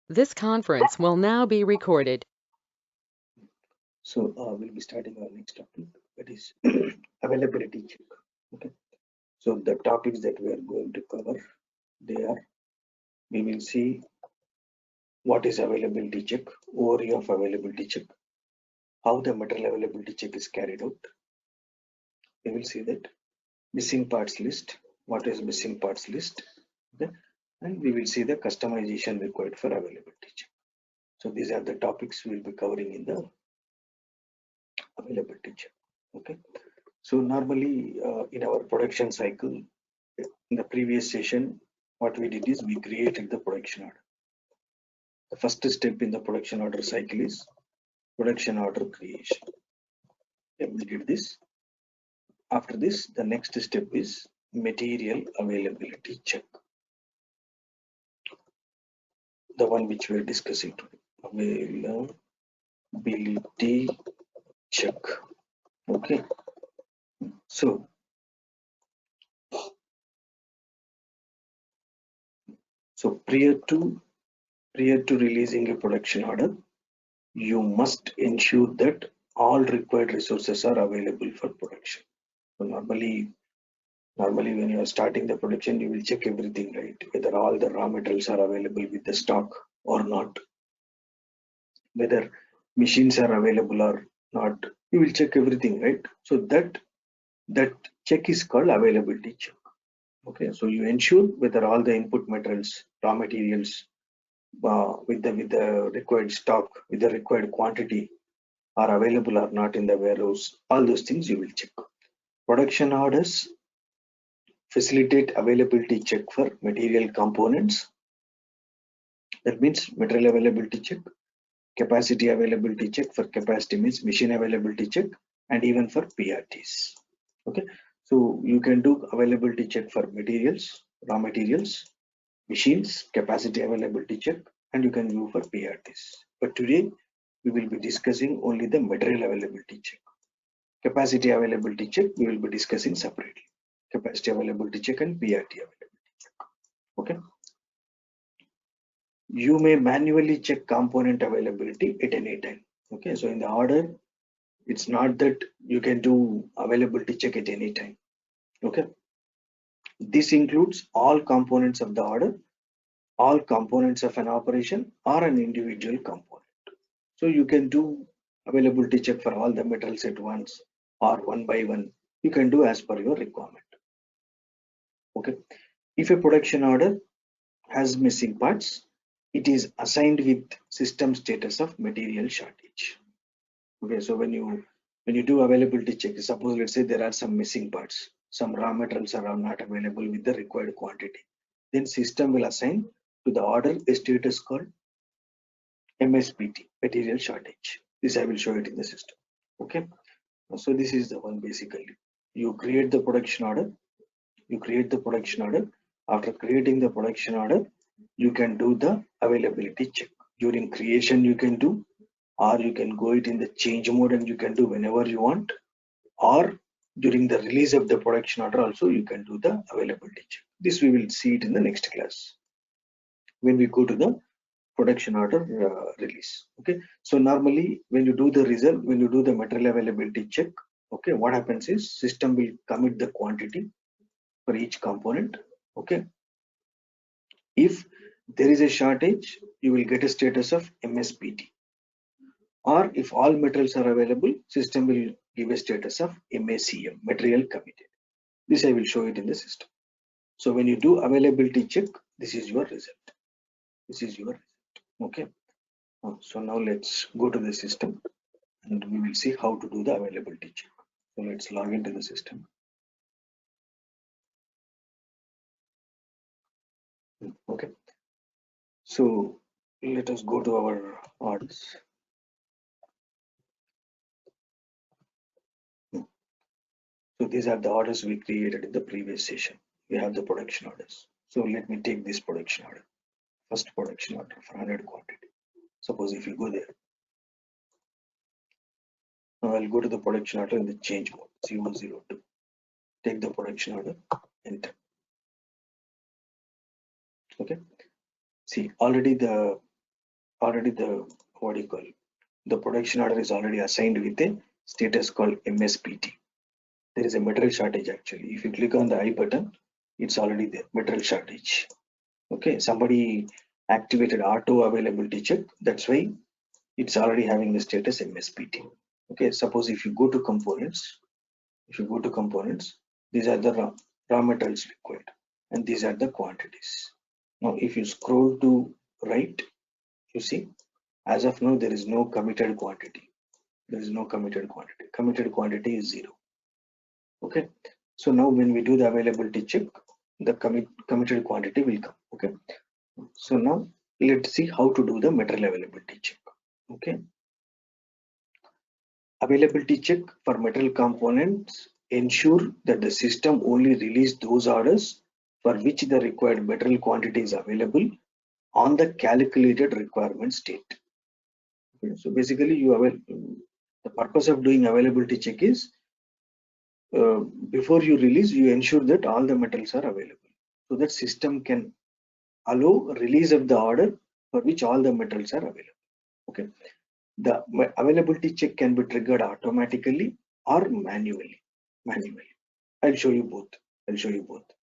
This conference will now be recorded. So we'll be starting our next topic, that is availability check. Okay. So the topics that we are going to cover, they are, we will see what is availability check, overview of availability check, how the material availability check is carried out. We will see that missing parts list, what is missing parts list, okay, and we will see the customization required for availability check. So these are the topics we'll be covering in the availability check. Okay. So normally in our production cycle, in the previous session, what we did is we created the production order. The first step in the production order cycle is production order creation. Okay, we did this. After this, the next step is material availability check. The one which we are discussing today. Availability check. Okay. So prior to releasing a production order, you must ensure that all required resources are available for production. So normally when you are starting the production, you will check everything, right? Whether all the raw materials are available with the stock or not, whether machines are available or not. You will check everything, right? So that check is called availability check. Okay, so you ensure whether all the input materials, raw materials, with the required stock, with the required quantity, are available or not in the warehouse. All those things you will check. Production orders facilitate availability check for material components. That means material availability check, capacity availability check. For capacity means machine availability check, and even for PRTs. Okay, so you can do availability check for materials, raw materials, machines, capacity availability check, and you can do for PRTs. But today we will be discussing only the material availability check. Capacity availability check we will be discussing separately. Capacity availability check and PRT availability check. Okay. You may manually check component availability at any time. Okay, so in the order, it's not that you can do availability check at any time. Okay, this includes all components of the order, all components of an operation, or an individual component. So you can do availability check for all the metals at once or one by one. You can do as per your requirement. Okay, if a production order has missing parts, it is assigned with system status of material shortage. Okay, so when you do availability check, suppose let's say there are some missing parts, some raw materials are not available with the required quantity, then system will assign to the order a status called MSPT, material shortage. This I will show it in the system. Okay, so this is the one basically. You create the production order. You create the production order. After creating the production order, you can do the availability check. During creation, you can do, or you can go it in the change mode and you can do whenever you want, or during the release of the production order also you can do the availability check. This we will see it in the next class when we go to the production order release. Okay, so normally when you do the result, when you do the material availability check, okay, what happens is system will commit the quantity for each component. Okay, if there is a shortage, you will get a status of MSPT, or if all materials are available, system will give a status of MACM, material committed. This I will show it in the system. So when you do availability check, this is your result. This is your result. Okay, so now let's go to the system and we will see how to do the availability check. So let's log into the system. Okay, so let us go to our orders. So these are the orders we created in the previous session. We have the production orders. So let me take this production order. First production order for 100 quantity. Suppose if you go there, now I'll go to the production order in the change mode, C102. Take the production order, enter. Okay. See, already the already the, what do you call, the production order is already assigned with a status called MSPT. There is a material shortage actually. If you click on the I button, it's already there, material shortage. Okay, somebody activated auto availability check. That's why it's already having the status MSPT. Okay, suppose if you go to components, these are the raw materials required, and these are the quantities. Now, if you scroll to right, you see, as of now, there is no committed quantity. Committed quantity is 0. Okay. So now when we do the availability check, the committed quantity will come. Okay. So now let's see how to do the material availability check. Okay. Availability check for material components ensure that the system only release those orders for which the required material quantity is available on the calculated requirement state. Okay. So basically, the purpose of doing availability check is before you release, you ensure that all the metals are available, so that system can allow release of the order for which all the metals are available. Okay, the availability check can be triggered automatically or manually. I'll show you both.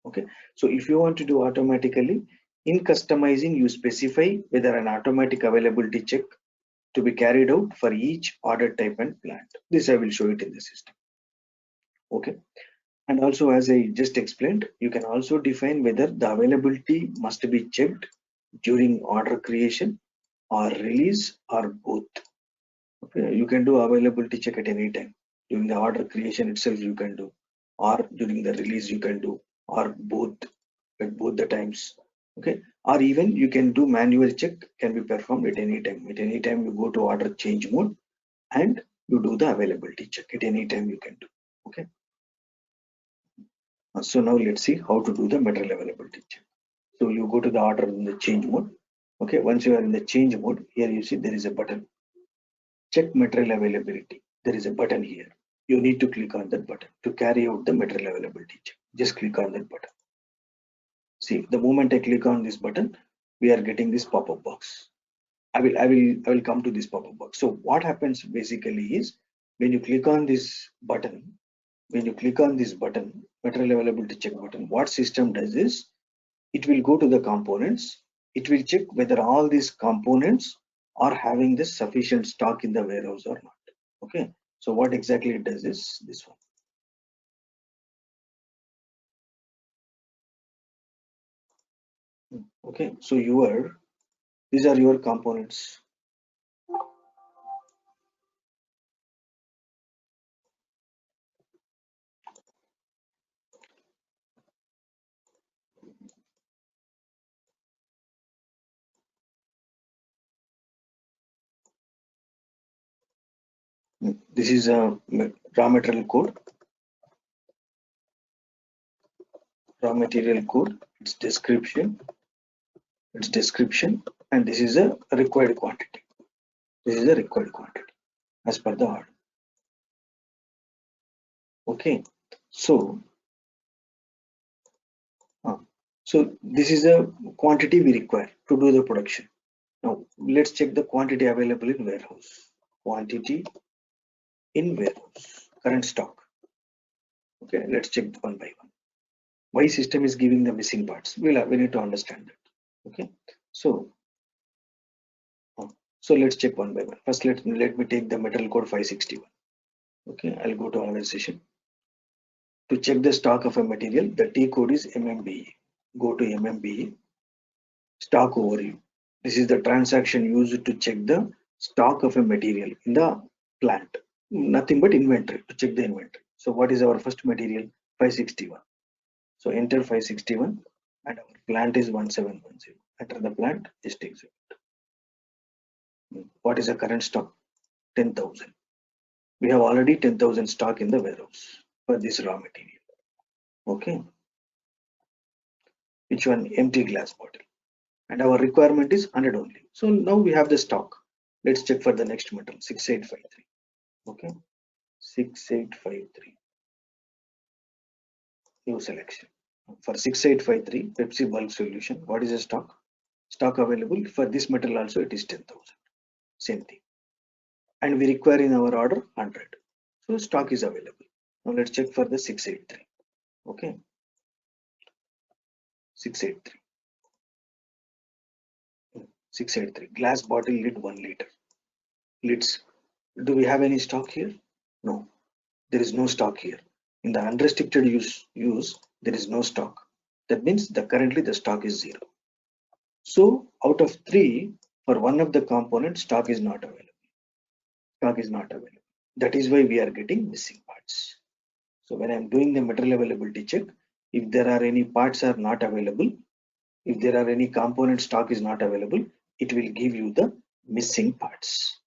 Okay, so if you want to do automatically, in customizing, you specify whether an automatic availability check to be carried out for each order type and plant. This I will show it in the system. Okay, and also, as I just explained, you can also define whether the availability must be checked during order creation or release or both. Okay, you can do availability check at any time. During the order creation itself you can do, or during the release you can do, or both at both the times. Okay, or even you can do manual check, can be performed at any time. At any time you go to order change mode and you do the availability check. At any time you can do. Okay. So now let's see how to do the material availability check. So you go to the order in the change mode. Okay, once you are in the change mode, here you see there is a button, check material availability. There is a button here. You need to click on that button to carry out the material availability check. Just click on that button. See, the moment I click on this button, we are getting this pop-up box. I will come to this pop-up box. So what happens basically is, when you click on this button, material availability check button, what system does is, it will go to the components. It will check whether all these components are having the sufficient stock in the warehouse or not. Okay, so what exactly it does is this one. Okay, so these are your components. This is a raw material code. Its description, and this is a required quantity. As per the order. Okay, so this is a quantity we require to do the production. Now let's check the quantity available in warehouse. Current stock. Okay, let's check one by one. Why system is giving the missing parts? We need to understand that. Okay, so let's check one by one. First, let me take the metal code 561. Okay, I'll go to another session. To check the stock of a material, the T code is MMBE. Go to MMBE. Stock overview. This is the transaction used to check the stock of a material in the plant. Nothing but inventory, to check the inventory. So what is our first material? 561. So enter 561 and our plant is 1710. Enter the plant, just execute. What is the current stock? 10,000. We have already 10,000 stock in the warehouse for this raw material. Okay. Which one? Empty glass bottle. And our requirement is 100 only. So now we have the stock. Let's check for the next metal, 6853. Okay, 6853. New selection. For 6853 Pepsi bulk solution, what is the stock? stock available for this material also it is 10,000, same thing, and we require in our order 100, so stock is available. Now let's check for the 683. Okay, 683 glass bottle lid 1 liter lids. Do we have any stock here? No, there is no stock here. In the unrestricted use there is no stock. That means currently the stock is 0. So out of 3, for one of the components stock is not available. That is why we are getting missing parts. So when I am doing the material availability check, if there are any parts are not available, if there are any component stock is not available, it will give you the missing parts.